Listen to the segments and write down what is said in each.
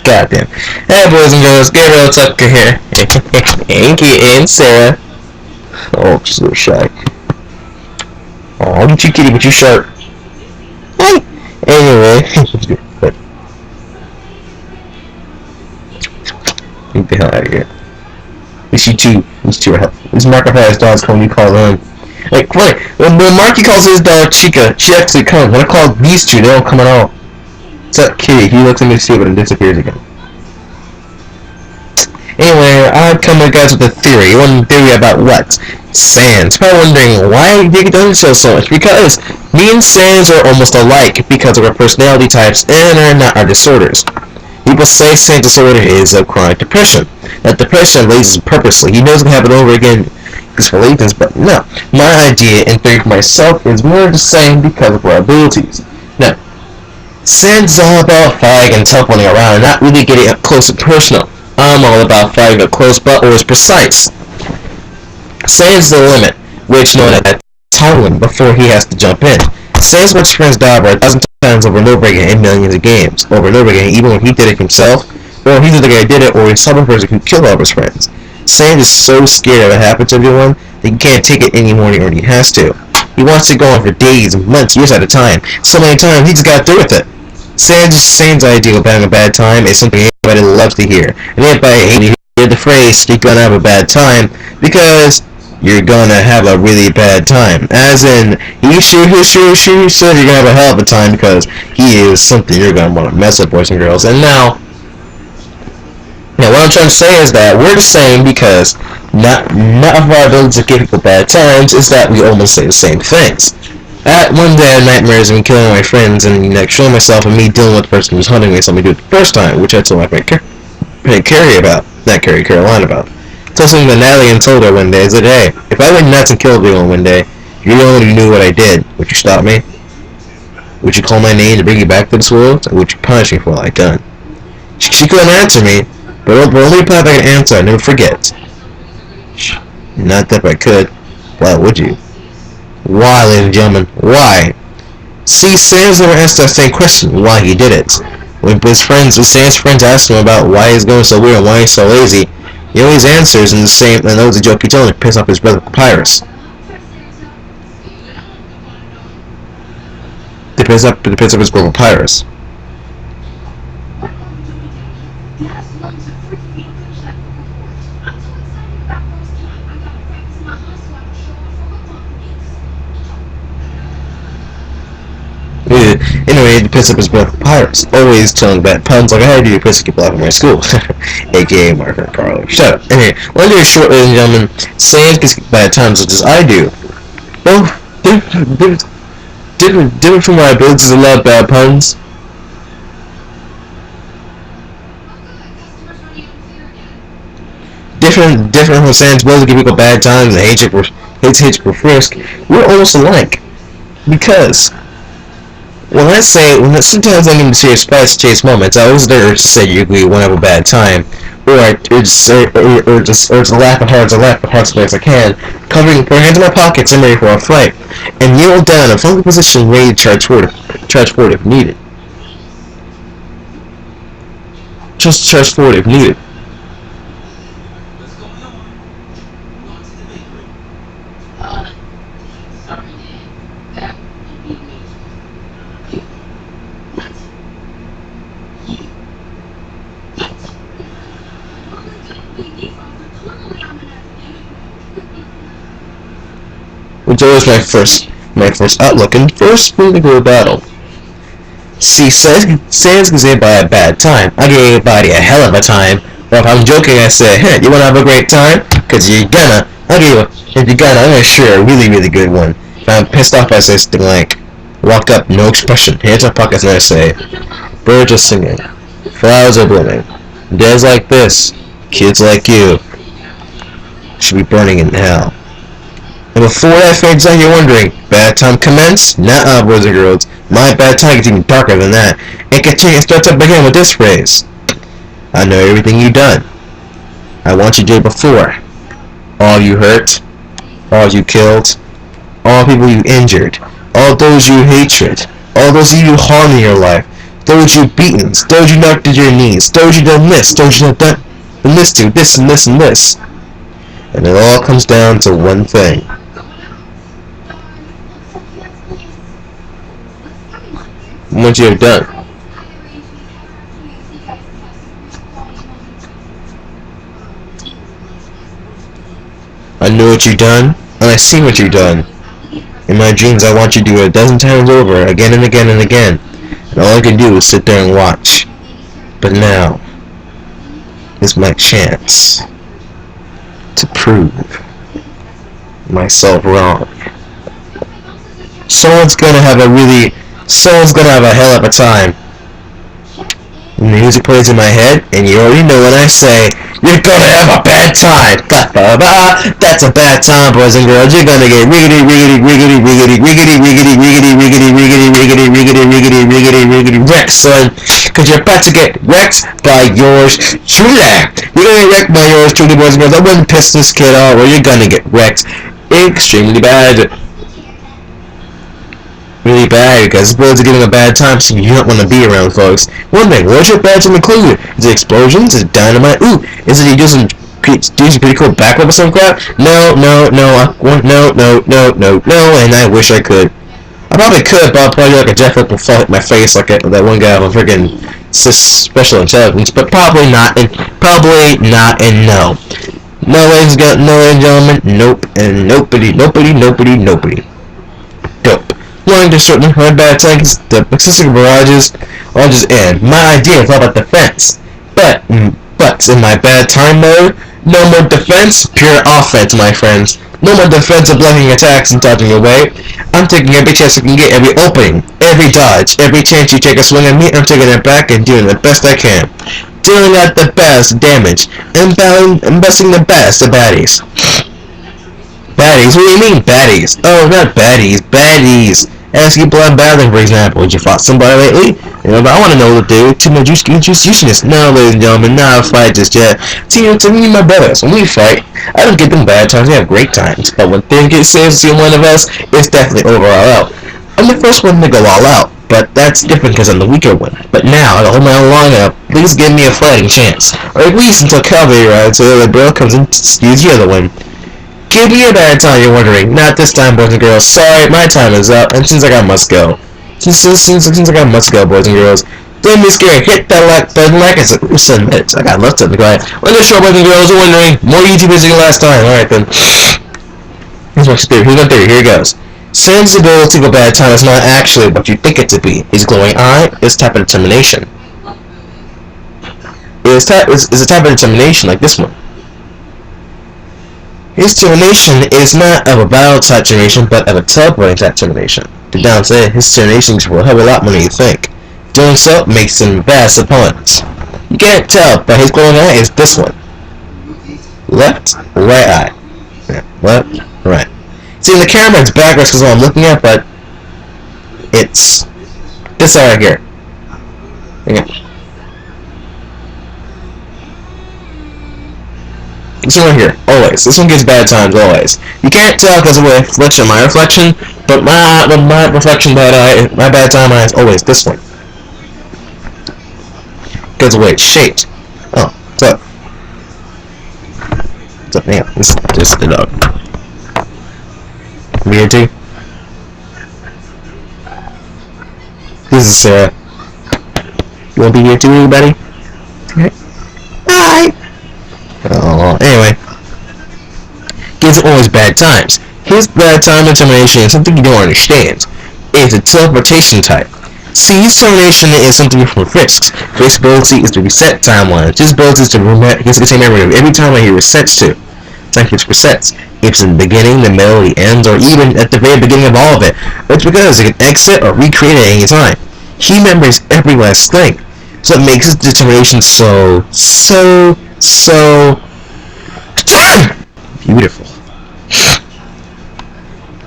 Goddamn. Hey, boys and girls, Gabriel Tucker here. Inky and Sarah. Oh, she's a little shy. Oh, look at you, kitty, but you sharp. Hey. Anyway, get the hell out of here. These two are helpful. These Marco has dogs come when you call them. Like, wait, when Marky calls his dog Chica, she actually comes. When I call these two, they don't come at all. Except Kitty, he looks at me to see it, but it disappears again. Anyway, I come to you guys with a theory. One theory about what? Sans. Probably wondering why I dig into show so much. Because me and Sans are almost alike because of our personality types and are not our disorders. People say Sans' disorder is of chronic depression. That depression lays purposely. He knows it can happen over again because for reasons, but no. My idea and theory for myself is more the same because of our abilities. Now, Sans is all about fighting and teleporting around and not really getting up close and personal. I'm all about fighting up close but always precise. Sans the limit, which known as Tywin before he has to jump in. Sans watched friends die over 1,000 times over and over again in millions of games, over and over again, even when he did it himself, or he's the guy who did it, or he's some person who killed all of his friends. Sans is so scared of what happened to everyone that he can't take it anymore or he has to. He wants to go on for days, months, years at a time. So many times he just got through with it. Sans' idea of having a bad time is something everybody loves to hear. And everybody hates to hear the phrase, you're gonna have a bad time, because you're gonna have a really bad time. As in, he sure said you're gonna have a hell of a time because he is something you're gonna want to mess with, boys and girls. And now what I'm trying to say is that we're the same because not of our ability to give people bad times is that we almost say the same things. One day I had nightmares of me killing my friends and showing myself and me dealing with the person who's hunting me, something to do it the first time, which I told my friend Caroline about. Told something that Natalie and told her one day. I said, hey, if I went nuts and killed everyone one day, you're the only one who knew what I did. Would you stop me? Would you call my name to bring you back to this world? Or would you punish me for what I done? She couldn't answer me, but only if I can answer, I never forget. Not that I could. Why would you? Why, ladies and gentlemen? Why? See, Sans never asked that same question, why he did it. When Sans' friends asked him about why he's going so weird and why he's so lazy, he always answers in the same, and that was a joke he told him to piss off his brother Papyrus. To piss off his brother Papyrus. Anyway, to piss up his brother Papyrus. Always telling bad puns like I had to do piss people off in my school. AKA Marker and Carlo. Shut up. Anyway, one day short, ladies and gentlemen, Sans gets bad times such as I do. Well, different from my abilities to love bad puns. Different from Sans' ability to give people bad times and hates for frisk. We're almost alike. Because sometimes I need to serious fights chase moments, I always dare to say you won't have a bad time, or just laugh as hard as I can, putting hands in my pockets and ready for a fight, and kneel down in a funky position ready to charge forward if needed. Just charge forward if needed. Which always my first outlook and first move to a battle. See, Sans gets hit by a bad time. I give everybody a hell of a time. Or if I'm joking, I say, hey, you wanna have a great time? Cause you're gonna. If you're gonna, I'm gonna share a really, really good one. If I'm pissed off, I say something like, walk up, no expression, hands in my pockets, and I say, birds are singing, flowers are blooming, days like this, kids like you, should be burning in hell. And before that fades out, you're wondering, bad time commence? Nuh-uh, boys and girls. My bad time gets even darker than that. And starts up again with this phrase. I know everything you've done. I want you did before. All you hurt, all you killed, all people you injured, all those you hatred, all those you harm in your life, those you beaten, those you knocked to your knees, those you done this, those you done that, and this to, this and this and this. And it all comes down to one thing. What you have done. I know what you've done, and I see what you've done. In my dreams, I want you to do it a dozen times over, again and again and again. And all I can do is sit there and watch. But now is my chance to prove myself wrong. Someone's gonna have a hell of a time. And the music plays in my head, and you already know when I say, you're gonna have a bad time. That's a bad time, boys and girls. You're gonna get riggedy, riggedy, riggedy, riggedy, riggedy, riggedy, riggedy, riggedy, riggedy, riggedy, riggedy, riggedy, riggedy, riggedy, wrecked, son. Cause you're about to get wrecked by yours truly. You're gonna get wrecked by yours truly, boys and girls. I wouldn't piss this kid off, or you're gonna get wrecked extremely bad. Really bad, because birds are giving a bad time, so you don't want to be around, folks. Wondering, what's your bad time include? Is it explosions? Is it dynamite? Ooh, is it you do some pretty cool backflip or some crap? No, and I wish I could. I probably could, but I'll probably do like a jet flip and fall hit my face like that one guy with freaking special intelligence, but probably not, and no. No, ladies and gentlemen, nope, and nobody. Dope. Wanting to shorten my bad time because the excessive barrages all just end. My idea is all about defense. But in my bad time mode, no more defense, pure offense, my friends. No more defensive blocking attacks and dodging away. I'm taking every chance I can get, every opening, every dodge, every chance you take a swing at me, I'm taking it back and doing the best I can. Dealing out the best damage, and busting the best of baddies. Baddies? What do you mean baddies? Oh, not baddies, baddies. Ask you blood battling, for example. Did you fight somebody lately? You know, but I want to know what to do. Too much juiciness. No, ladies and gentlemen, not a fight just yet. See, to me and my brothers, when we fight, I don't give them bad times, we have great times. But when things get serious to one of us, it's definitely over all out. I'm the first one to go all out, but that's different because I'm the weaker one. But now, I hold my own long enough, please give me a fighting chance. Or at least until cavalry rides, so the other girl comes and steals the other one. Give me a bad time, you're wondering. Not this time, boys and girls. Sorry, my time is up, and seems like I must go. Seems like I must go, boys and girls. Don't be scared. Hit that like button like I said. 7 minutes. I got left on the grind. On this show, boys and girls, you're wondering. More YouTubers than last time. Alright then. Here's my theory. Here it goes. Sans ability to go bad time is not actually what you think it to be. His glowing eye is type of determination. Is a type of determination like this one. His determination is not of a battle type determination, but of a teleporting type determination. To downside, his determination will have a lot more than you think. Doing so makes him vast opponents. You can't tell, but his glowing eye is this one. Left, right eye. Yeah, left, right. See, the camera is backwards because what I'm looking at, but it's this eye right here. Okay. This one right here, always. This one gets bad times, always. You can't tell because of the reflection, my reflection, but my reflection bad eye, my bad time eye is always this one. Because of the way it's shaped. Oh, what's up? What's up, man? This is the dog. Come here, too. This is Sarah. You wanna be here too, everybody? Okay. Bye! Oh, anyway. Gives always bad times. His bad time determination is something you don't understand. It's a teleportation type. See, his determination is something from Frisk's. Frisk's ability is to reset timelines. His ability is to get the same memory every time he resets to. Time keeps resets. If it's in the beginning, the middle, the ends, or even at the very beginning of all of it. It's because it can exit or recreate at any time. He remembers every last thing. So it makes his determination so beautiful.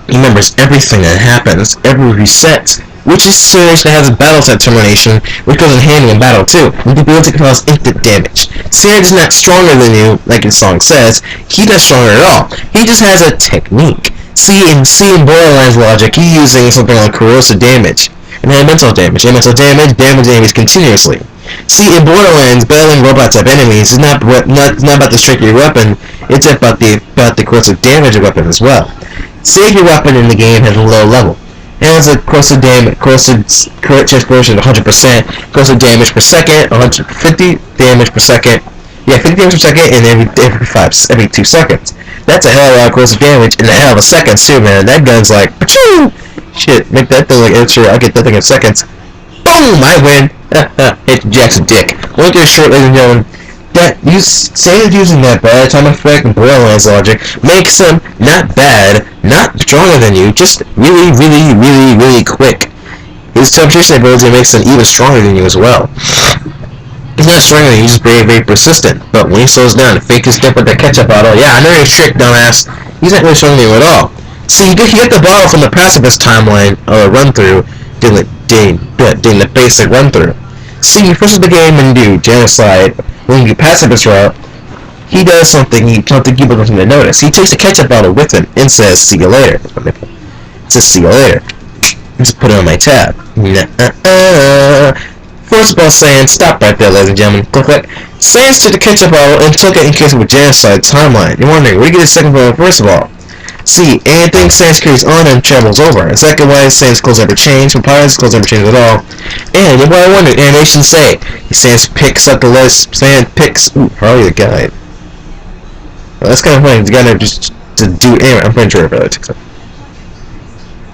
He remembers everything that happens, every reset, which is serious that has a battle type determination, which goes in handy in battle too, with the ability to cause instant damage. Sarah is not stronger than you, like the song says. He's not stronger at all. He just has a technique. See, in Borderlands logic, he's using something like corrosive damage. And then elemental damage. Elemental damage, damage enemies continuously. See, in Borderlands, battling robot-type enemies is not about the strength of your weapon, it's about the corrosive damage of your weapon as well. Say if your weapon in the game has a low level. It has a corrosive crit chest version of 100%, corrosive damage per second, 150 damage per second. Yeah, 50 damage per second, and every 2 seconds. That's a hell of a lot of corrosive damage in a hell of a seconds too, man. That gun's like, pachoo! Shit, make that thing like extra. I get that thing in seconds. Boom! I win. Hit Jackson dick. Look at short, ladies and gentlemen. Sans using that bad time effect and Borderlands logic makes him not bad, not stronger than you, just really, really, really, really quick. His teleportation ability makes him even stronger than you as well. He's not stronger than you, he's just very, very persistent. But when he slows down and fake his step with the ketchup bottle, yeah, I know you're a trick, dumbass. He's not really stronger than you at all. See, you get the bottle from the pacifist timeline, or run-through, doing the basic run-through. See, he pushes the game and do genocide. When you pacifist route, he does something people don't seem to notice. He takes the ketchup bottle with him and says, "See you later." It says, "See you later." Just put it on my tab. First of all, Sans, stop right there, ladies and gentlemen. Click. Sans took the ketchup bottle and took it in case of a genocide timeline. You're wondering, where do you get his second bottle first of all? See, anything Sans carries on him travels over. Exactly why Sans clothes never change, when Pirates' clothes never change at all. And what I wonder, animations say, Sans picks up the list, Sans picks, probably the guide. Well, that's kind of funny, the guy never just to do, anyway, I'm pretty sure if I takes up.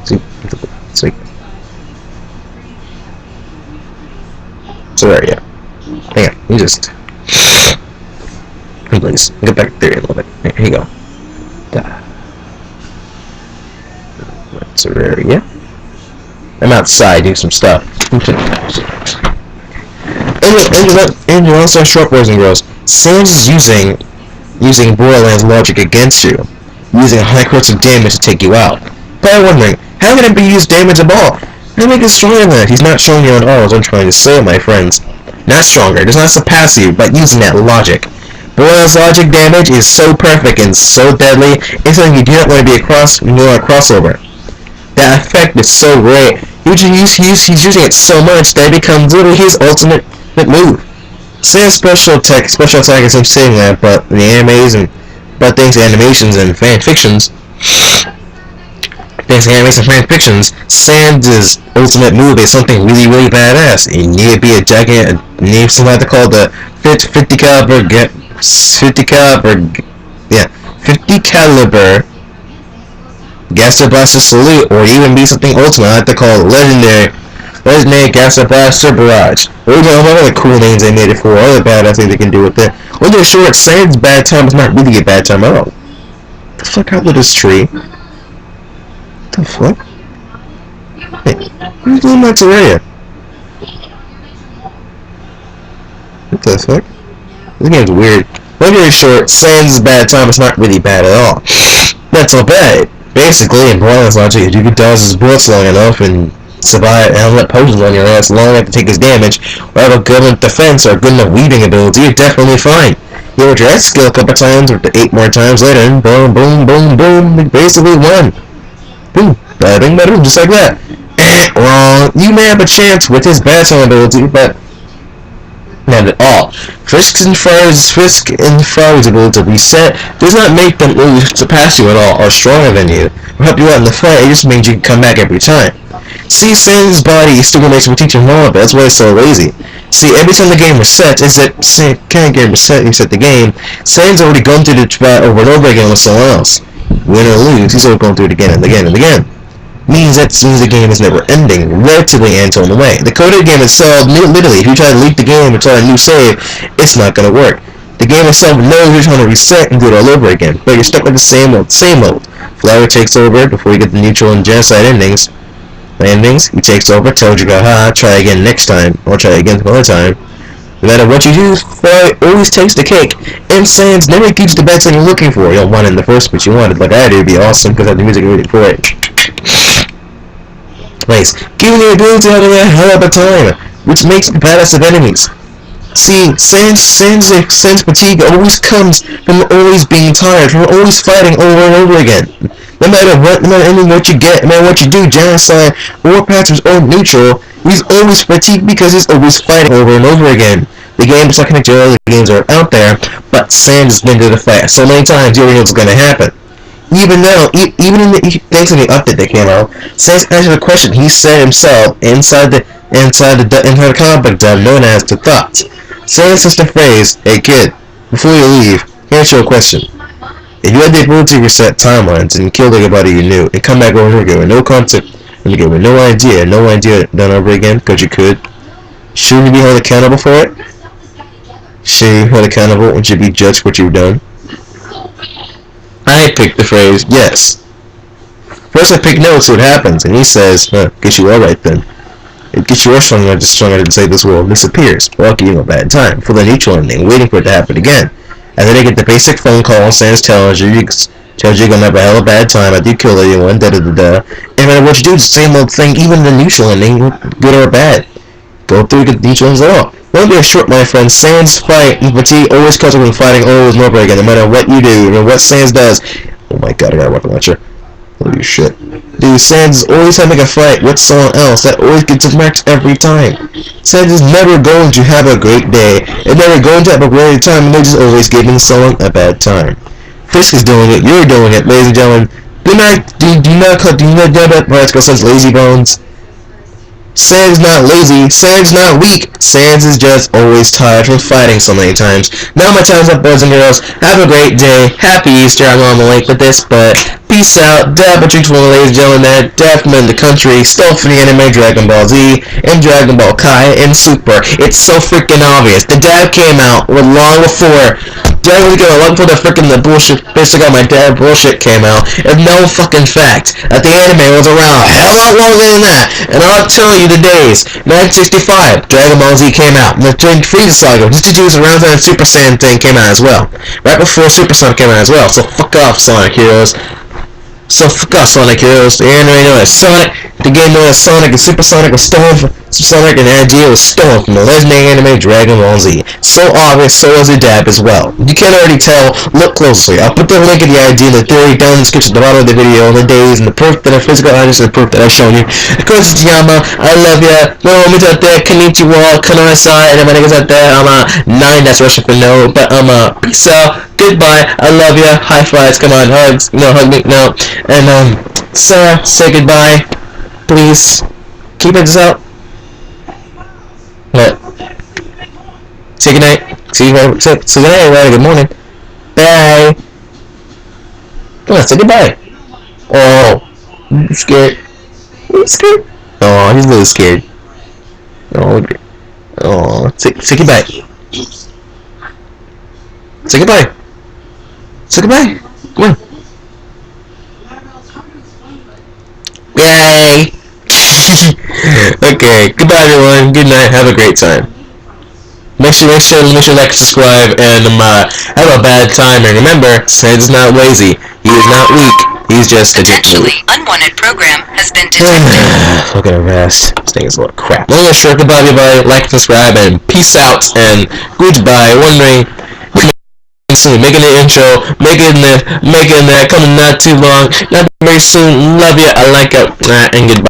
See. So there, yeah. Hang on, you just, please, get back to theory a little bit. Here you go. So there, yeah. I'm outside doing some stuff. And you also have short boys and girls. Sans is using Borderlands logic against you, using high corrosive damage to take you out. Probably wondering, how can it be used damage at all? How make it stronger than that? He's not showing you at all, as I'm trying to say, my friends. Not stronger, does not surpass you, but using that logic. Borderlands logic damage is so perfect and so deadly, it's something you do not want to be a crossover. That effect is so great. He's using it so much that it becomes literally his ultimate move. Sans special attack is him saying that, but the animes and animations and fan fictions. Sans' ultimate move is something really, really badass. You need to be a giant, need something to call the 50 caliber Gaster Blaster Salute, or even be something ultimate. I like to call it Legendary Gaster Blaster Barrage. Or even other cool names they made it for, other badass things they can do with it. When they're short, Sans' bad time is not really a bad time at all. What the fuck out with this tree? What the fuck? Hey, who's doing that Terraria? What the fuck? This game's weird. When you're short, Sans' bad time is not really bad at all. That's all bad. Basically, in Borderlands logic, if you can dodge his bullets long enough and survive and let potions on your ass long enough to take his damage, or have a good enough defense or a good enough weaving ability, you're definitely fine. You with your X skill a couple times, or 8 more times later, and boom, boom, boom, boom, you basically won. Boom, bada bing, bada boom, just like that. Wrong. You may have a chance with his bad time ability, but not at all. Frisk and Far's ability to reset does not make them surpass you at all, or stronger than you, or help you out in the fight. It just means you can come back every time. See, Sans' body still makes him teach him more, but that's why he's so lazy. See, every time the game resets, reset the game, Sans already gone through the trial over and over again with someone else. Win or lose, he's already going through it again and again and again. Means the game is never ending, relatively ends on the way. The code of the game itself, literally, if you try to leak the game or try a new save, it's not going to work. The game itself knows you're trying to reset and do it all over again, but you're stuck with the same mode. Flower takes over before you get the neutral and genocide endings. He takes over, tells you, haha, try again next time, or try again some other time. No matter what you do, Flower always takes the cake, and Sans never gives the best thing you're looking for. You don't want it in the first, but you want it like I do. It'd be awesome, because I have the music ready for it. Nice. Giving the ability to have a hell of a time, which makes the baddest of enemies. See, Sans fatigue always comes from always being tired, from always fighting over and over again. No matter what, no matter what you get, no matter what you do, genocide, Warpath or neutral, he's always fatigued because he's always fighting over and over again. The games are connected to other games are out there, but Sans has been to the fight so many times you already know what's going to happen. Even now, even in the thanks to the update that came out, Sans answered the question he said himself inside the comic book dub known as the Thoughts. Sans says the phrase, "Hey kid, before you leave, here's your question. If you had the ability to reset timelines and kill everybody you knew and come back over again with no concept and again with no idea done over again because you could, shouldn't you be held accountable for it? Should you be held accountable and should be judged for what you've done?" I picked the phrase, yes. First I picked no to see what happens, and he says, get you alright then. It gets you stronger to say this world disappears, while giving you a bad time, for the neutral ending, waiting for it to happen again. And then they get the basic phone call, Sans tells you you're gonna have a hell of a bad time after you kill anyone, da-da-da-da. And no matter what you do, it's the same old thing, even the neutral ending, good or bad. Go through the neutral ends at all. Don't be a short, my friend. Sans fight and fatigue always comes up with fighting over and over again, no matter what you do, no matter what Sans does. Oh my god, I got a weapon launcher. Holy shit. Dude, Sans is always having a fight with someone else that always gets his max every time. Sans is never going to have a great day, and never going to have a great time, and they're just always giving someone a bad time. Fisk is doing it, you're doing it, ladies and gentlemen. Do not know that Particle Sans lazy bones. Sans not lazy, Sans not weak, Sans is just always tired from fighting so many times. Now my time's up, boys and girls. Have a great day. Happy Easter. I'm on the link with this, but peace out. Dab a treat for the ladies and gentlemen that Dab from the country stole from the anime Dragon Ball Z and Dragon Ball Kai and Super. It's so freaking obvious. The Dab came out long before the freaking bullshit, basically my dad bullshit came out, and no fucking fact that the anime was around a hell lot longer than that. And I'll tell you the days. 1965, Dragon Ball Z came out. The Frieza Saga, just to do around that Super Saiyan thing came out as well. Right before Super Sonic came out as well. So fuck off, Sonic Heroes. So fuck off, Sonic Heroes. The anime known as Sonic, the game known as Sonic and Super Sonic was stolen from Sonic, and the idea was stolen from the legendary anime Dragon Ball Z. So obvious, so is the Dab as well. You can't already tell, look closely. I'll put the link of the idea and the theory down in the description at the bottom of the video, and the days and the proof that are physical items and the proof that I've shown you. Of course, it's Yama. I love ya. No homies out there, konnichiwa, kanasai, and everybody out there, 9, that's Russian for no, but peace out. Goodbye, I love ya, high fives, come on, hugs, no, hug me, no, and, Sarah, say goodbye, please, keep it out, what, say goodnight, say goodnight, everybody, good morning, bye, come on, say goodbye, oh, I'm scared, oh, he's a little scared, say goodbye, say goodbye. Say goodbye. Come on. Yay! Okay. Goodbye, everyone. Good night. Have a great time. Make sure like, subscribe, and have a bad time. And remember, Sans is not lazy. He is not weak. He's just potentially unwanted program has been detected. Look at a rest. This thing is a little crap. Well, sure. Goodbye, everybody. Like, subscribe, and peace out. And goodbye. Wondering. Making the intro, making that coming not too long, not very soon. Love ya, I like it, and goodbye.